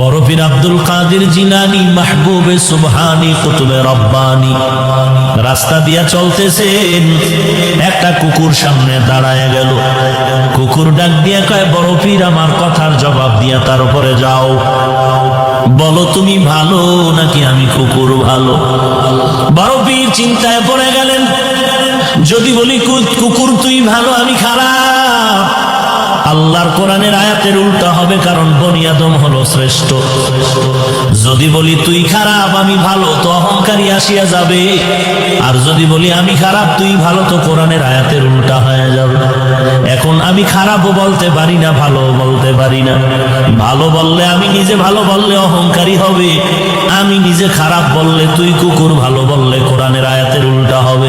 বড় পীর আব্দুল কাদের জিলানী মাহবুবে সুবহানী কুতুবে রব্বানী রাস্তা দিয়া চলতেছেন, একটা কুকুর সামনে দাঁড়ায় গেল। কুকুর ডাক দিয়া কয়, বড় পীর আমার কথার জবাব দিয়া তার উপরে যাও, বলো তুমি ভালো নাকি আমি কুকুর ভালো? বড় পীর চিন্তায় পড়ে গেলেন, যদি বলি কুকুর তুই ভালো আমি খারাপ, আল্লাহর কোরআনের আয়াতের উল্টা হবে, কারণ বনি আদম হলো শ্রেষ্ঠ। যদি বলি তুই খারাপ আমি ভালো, তো অহংকারী আসিয়া যাবে। আর যদি বলি আমি খারাপ তুই ভালো, তো কোরআনের আয়াতের উল্টা হয়ে যাবে। এখন আমি খারাপও বলতে পারি না, ভালো বলতে পারি না। ভালো বললে আমি নিজে ভালো বললে অহংকারী হবে, আমি নিজে খারাপ বললে তুই কুকুর, ভালো বললে কোরআনের আয়াতের উল্টা হবে।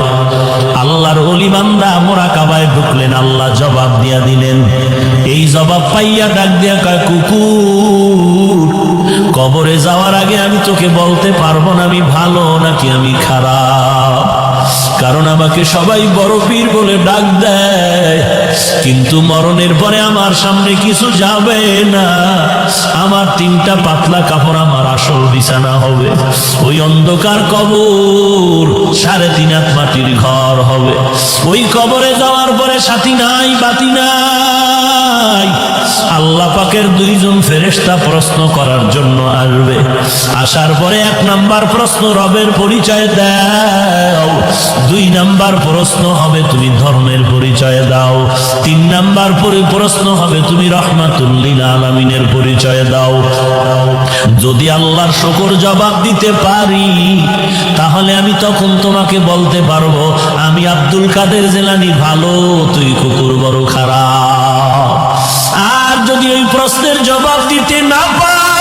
আল্লাহর ওলি বান্দা মুরাকাবায় ঢুকলেন, আল্লাহ জবাব দিয়া দিলেন। এই জবাব পাইয়া ডাক দিয়া কয়, কুকুর কবরে যাওয়ার আগে আমি তোকে বলতে পারবো না আমি ভালো নাকি আমি খারাপ, কারণ আমাকে সবাই বড় পীর বলে ডাক দেয়, কিন্তু মরণের পরে আমার সামনে কিছু যাবে না। আমার 3টা পাতলা কাপড় আমার আসল বিছানা হবে, ওই অন্ধকার কবর 3.5 হাত মাটির ঘর হবে। ওই কবরে যাওয়ার পরে সাথী নাই, বাতি নাই। আল্লাহ পাকের 2 জন ফেরেশতা প্রশ্ন করার জন্য আসবে। আসার পরে 1 নাম্বার প্রশ্ন রবের পরিচয় দাও, 2 নাম্বার প্রশ্ন হবে তুমি ধর্মের পরিচয় দাও, 3 নাম্বার প্রশ্ন হবে তুমি রহমাতুল লিল আলামিনের পরিচয় দাও। যদি আল্লাহর শুকর জবাব দিতে পারি, তাহলে আমি তখন তোমাকে বলতে পারবো আমি আব্দুল কাদের জিলানী ভালো, তুই কুকুর বড় খারাপ। আর যদি ওই প্রশ্নের জবাব দিতে না পারি,